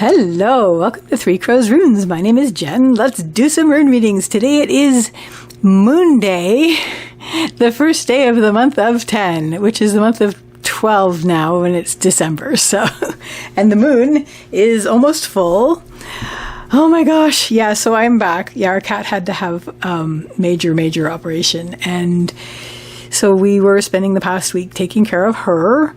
Hello, welcome to Three Crows Runes. My name is Jen. Let's do some rune readings. Today it is Moon Day, the first day of the month of 10, which is the month of 12 now when it's December. So, and the moon is almost full. Oh my gosh. Yeah, so I'm back. Yeah, our cat had to have major operation. And so we were spending the past week taking care of her.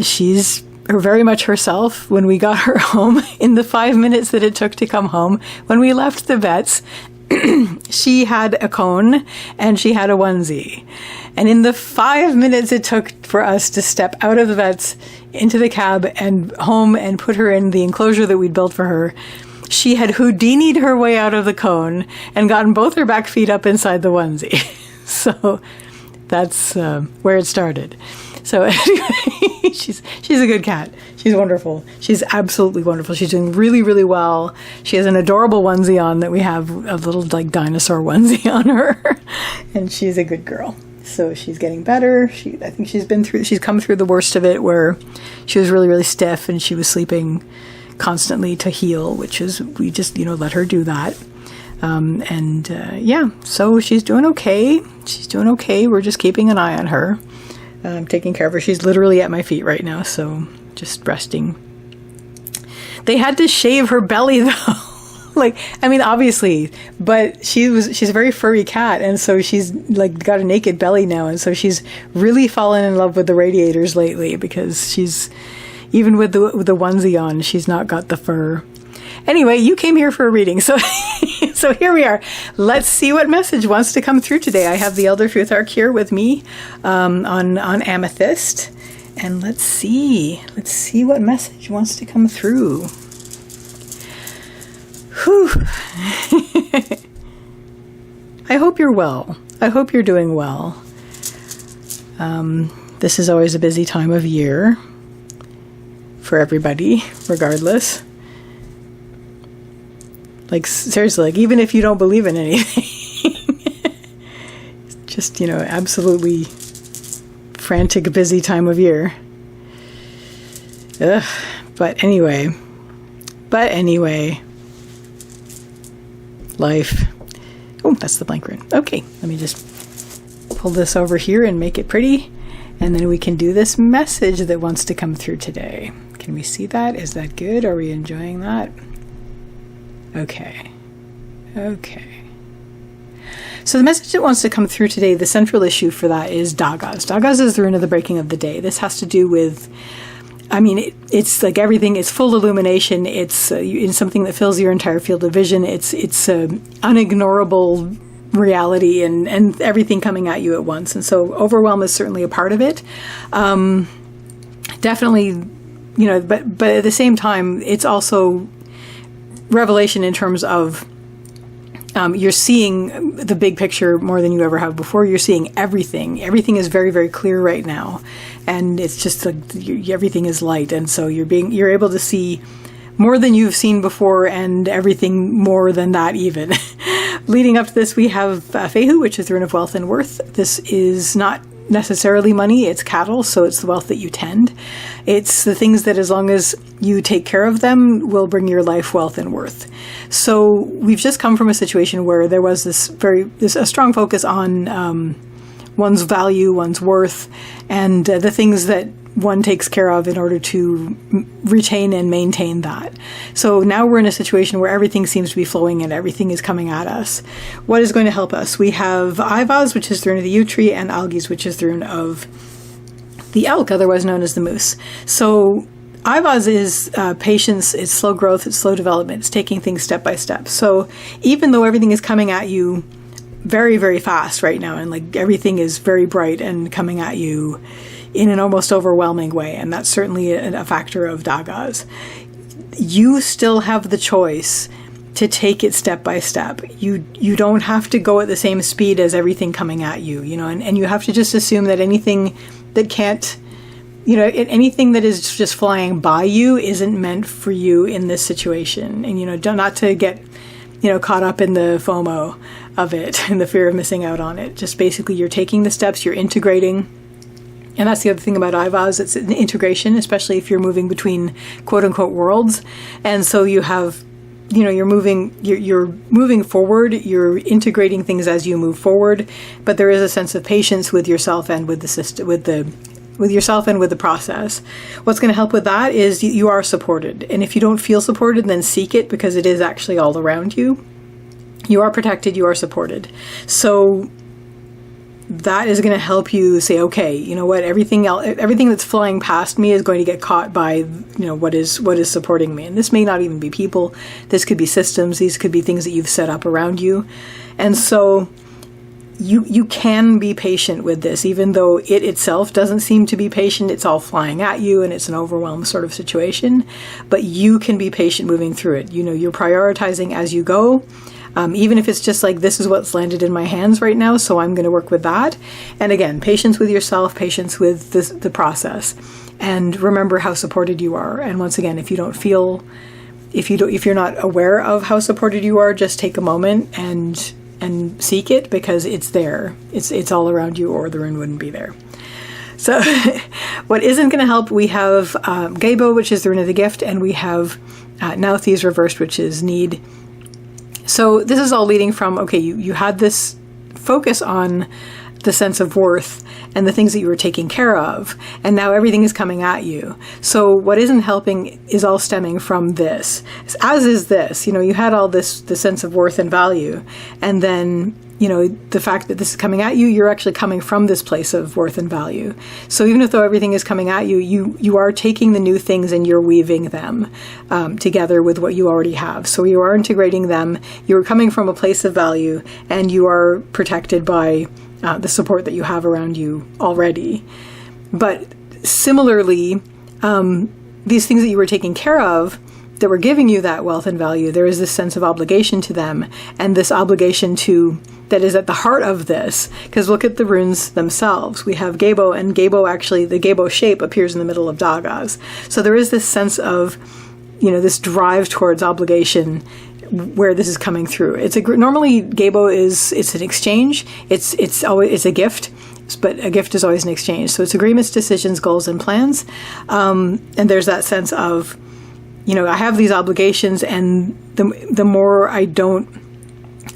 She's very much herself. When we got her home, in the 5 minutes that it took to come home, when we left the vets, she had a cone and she had a onesie. And in the 5 minutes it took for us to step out of the vets into the cab and home and put her in the enclosure that we'd built for her, she had Houdini'd her way out of the cone and gotten both her back feet up inside the onesie. So that's where it started. So anyway, she's a good cat. She's wonderful. She's absolutely wonderful. She's doing really well. She has an adorable onesie on that we have, a little like dinosaur onesie on her. And she's a good girl. So she's getting better. I think she's come through the worst of it, where she was really stiff and she was sleeping constantly to heal, which is, we just, let her do that. So she's doing okay. She's doing okay. We're just keeping an eye on her. I'm taking care of her. She's literally at my feet right now, so just resting. They had to shave her belly though. Obviously, but she's a very furry cat, and so she's got a naked belly now, and so she's really fallen in love with the radiators lately, because she's, even with the onesie on, she's not got the fur. Anyway, you came here for a reading, so so here we are. Let's see what message wants to come through today. I have the Elder Truth Arc here with me on Amethyst, and let's see what message wants to come through. Whew. I hope you're well. I hope you're doing well. This is always a busy time of year for everybody, regardless. Seriously, even if you don't believe in anything, just, absolutely frantic, busy time of year. Ugh. But anyway, life. Oh, that's the blank rune. Okay, let me just pull this over here and make it pretty, and then we can do this message that wants to come through today. Can we see that? Is that good? Are we enjoying that? Okay. So the message that wants to come through today, the central issue for that is Dagas. Dagas is the rune of the breaking of the day. This has to do with, it's like everything. It's full illumination. It's something that fills your entire field of vision. It's unignorable reality and everything coming at you at once. And so overwhelm is certainly a part of it. Definitely, but at the same time, it's also revelation in terms of you're seeing the big picture more than you ever have before. You're seeing everything. Everything is very clear right now, and it's just everything is light, and so you're able to see more than you've seen before, and everything more than that even. Leading up to this, we have Fehu, which is the rune of wealth and worth. This is not necessarily money, it's cattle, so it's the wealth that you tend. It's the things that, as long as you take care of them, will bring your life wealth and worth. So we've just come from a situation where there was a strong focus on one's value, one's worth, and the things that one takes care of in order to retain and maintain that. So now we're in a situation where everything seems to be flowing and everything is coming at us. What is going to help us? We have Ivaz, which is the rune of the yew tree, and Algiz, which is the rune of the elk, otherwise known as the moose. So Ivaz is patience, it's slow growth, it's slow development, it's taking things step by step. So even though everything is coming at you very fast right now, and everything is very bright and coming at you in an almost overwhelming way, and that's certainly a factor of Dagas, you still have the choice to take it step by step. You don't have to go at the same speed as everything coming at you, and you have to just assume that anything that can't, anything that is just flying by you isn't meant for you in this situation. And, not to get, caught up in the FOMO of it and the fear of missing out on it. Just basically you're taking the steps, you're integrating, And that's the other thing about IVAs. It's an integration, especially if you're moving between quote unquote worlds. And so you have, you're moving forward, you're integrating things as you move forward, but there is a sense of patience with yourself and with the system, with yourself and with the process. What's going to help with that is you are supported. And if you don't feel supported, then seek it, because it is actually all around you. You are protected, you are supported. So that is going to help you say, okay, you know what, everything that's flying past me is going to get caught by, what is supporting me. And this may not even be people. This could be systems. These could be things that you've set up around you. And so you can be patient with this, even though it itself doesn't seem to be patient. It's all flying at you and it's an overwhelmed sort of situation, but you can be patient moving through it. You're prioritizing as you go. Even if it's just like, this is what's landed in my hands right now, so I'm going to work with that. And again, patience with yourself, patience with the process, and remember how supported you are. And once again, if you're not aware of how supported you are, just take a moment and seek it, because it's there. It's all around you, or the rune wouldn't be there. So what isn't going to help, we have Gebo, which is the rune of the gift, and we have Nauthiz reversed, which is need. So this is all leading from, okay, you had this focus on the sense of worth and the things that you were taking care of, and now everything is coming at you. So what isn't helping is all stemming from this, as is this. You had all the sense of worth and value, and then the fact that this is coming at you, you're actually coming from this place of worth and value. So even though everything is coming at you, you are taking the new things and you're weaving them together with what you already have. So you are integrating them. You're coming from a place of value, and you are protected by the support that you have around you already. But similarly, these things that you were taking care of, that were giving you that wealth and value, there is this sense of obligation to them, and this obligation that is at the heart of this. Because look at the runes themselves. We have Gebo, and Gebo, actually, the Gebo shape appears in the middle of Dagas. So there is this sense of, this drive towards obligation where this is coming through. Normally Gebo it's an exchange. It's a gift. But a gift is always an exchange. So it's agreements, decisions, goals, and plans. And there's that sense of, I have these obligations, and the more I don't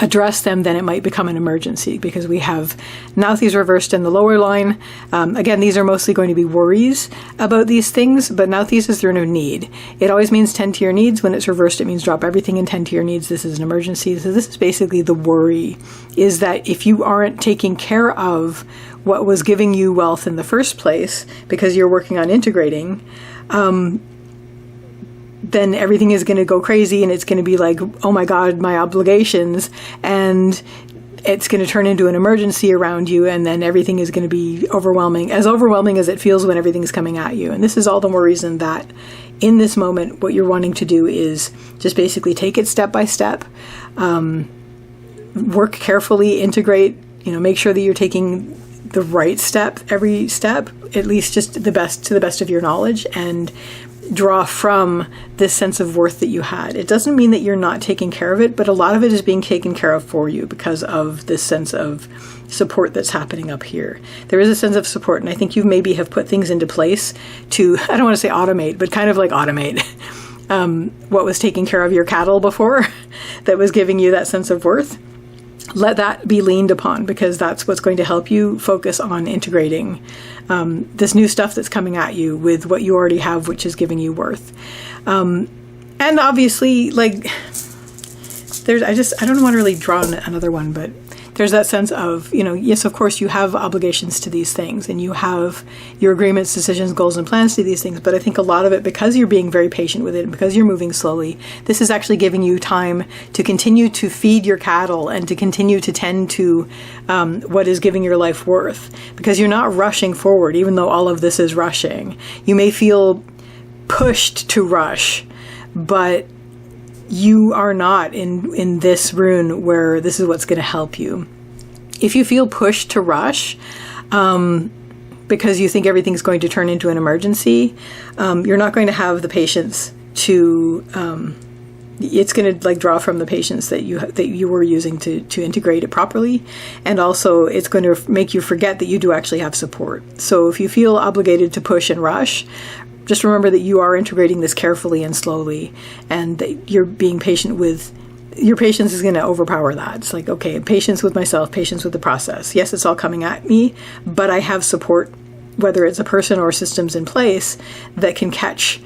address them, then it might become an emergency, because we have Nauthiz reversed in the lower line. Again, these are mostly going to be worries about these things, but Nauthiz is the rune of need. It always means tend to your needs. When it's reversed, it means drop everything and tend to your needs. This is an emergency. So this is basically the worry, is that if you aren't taking care of what was giving you wealth in the first place, because you're working on integrating, then everything is going to go crazy, and it's going to be like, oh my God, my obligations, and it's going to turn into an emergency around you, and then everything is going to be overwhelming as it feels when everything's coming at you. And this is all the more reason that in this moment, what you're wanting to do is just basically take it step by step, work carefully, integrate, make sure that you're taking the right step, every step, at least just to the best of your knowledge, and draw from this sense of worth that you had. It doesn't mean that you're not taking care of it, but a lot of it is being taken care of for you because of this sense of support that's happening up here. There is a sense of support, and I think you maybe have put things into place to, I don't want to say automate, but kind of like automate what was taking care of your cattle before that was giving you that sense of worth. Let that be leaned upon, because that's what's going to help you focus on integrating this new stuff that's coming at you with what you already have, which is giving you worth. And obviously, like, I don't want to really draw another one, but there's that sense of, yes, of course you have obligations to these things, and you have your agreements, decisions, goals, and plans to these things. But I think a lot of it, because you're being very patient with it, and because you're moving slowly, this is actually giving you time to continue to feed your cattle and to continue to tend to what is giving your life worth, because you're not rushing forward, even though all of this is rushing. You may feel pushed to rush, but you are not in this rune where this is what's going to help you. If you feel pushed to rush because you think everything's going to turn into an emergency, you're not going to have the patience to it's going to like draw from the patience that you were using to integrate it properly. And also it's going to make you forget that you do actually have support. So if you feel obligated to push and rush, just remember that you are integrating this carefully and slowly, and that you're being patient with your patience is going to overpower that. It's like, okay, patience with myself, patience with the process. Yes, it's all coming at me, but I have support, whether it's a person or systems in place that can catch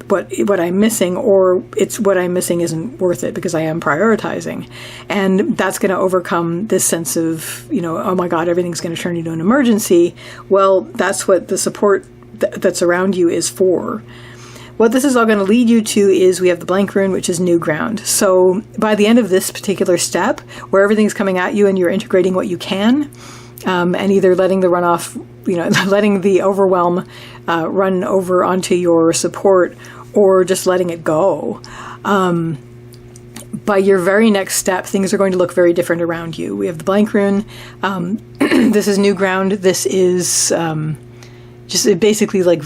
what I'm missing, or it's what I'm missing isn't worth it because I am prioritizing. And that's going to overcome this sense of, oh my God, everything's going to turn into an emergency. Well, that's what the support that's around you is for. What this is all going to lead you to is we have the blank rune, which is new ground. So by the end of this particular step, where everything's coming at you and you're integrating what you can, and either letting the runoff, letting the overwhelm run over onto your support, or just letting it go. By your very next step, things are going to look very different around you. We have the blank rune. This is new ground. This is just basically like,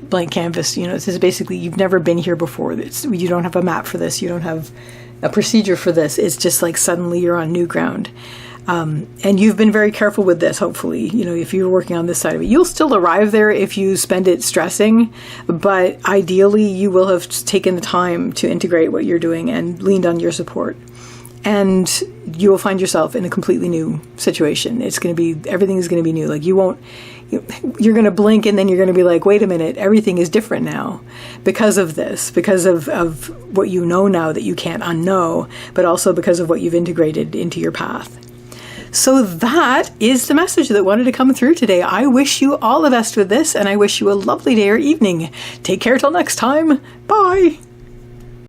blank canvas. This is basically, you've never been here before. You don't have a map for this. You don't have a procedure for this. It's just like suddenly you're on new ground. And you've been very careful with this, hopefully. If you're working on this side of it, you'll still arrive there if you spend it stressing, but ideally you will have taken the time to integrate what you're doing and leaned on your support. And you will find yourself in a completely new situation. Everything is going to be new. Like you're going to blink and then you're going to be like, wait a minute, everything is different now because of this, because of what you know now that you can't unknow, but also because of what you've integrated into your path. So that is the message that wanted to come through today. I wish you all the best with this, and I wish you a lovely day or evening. Take care till next time. Bye.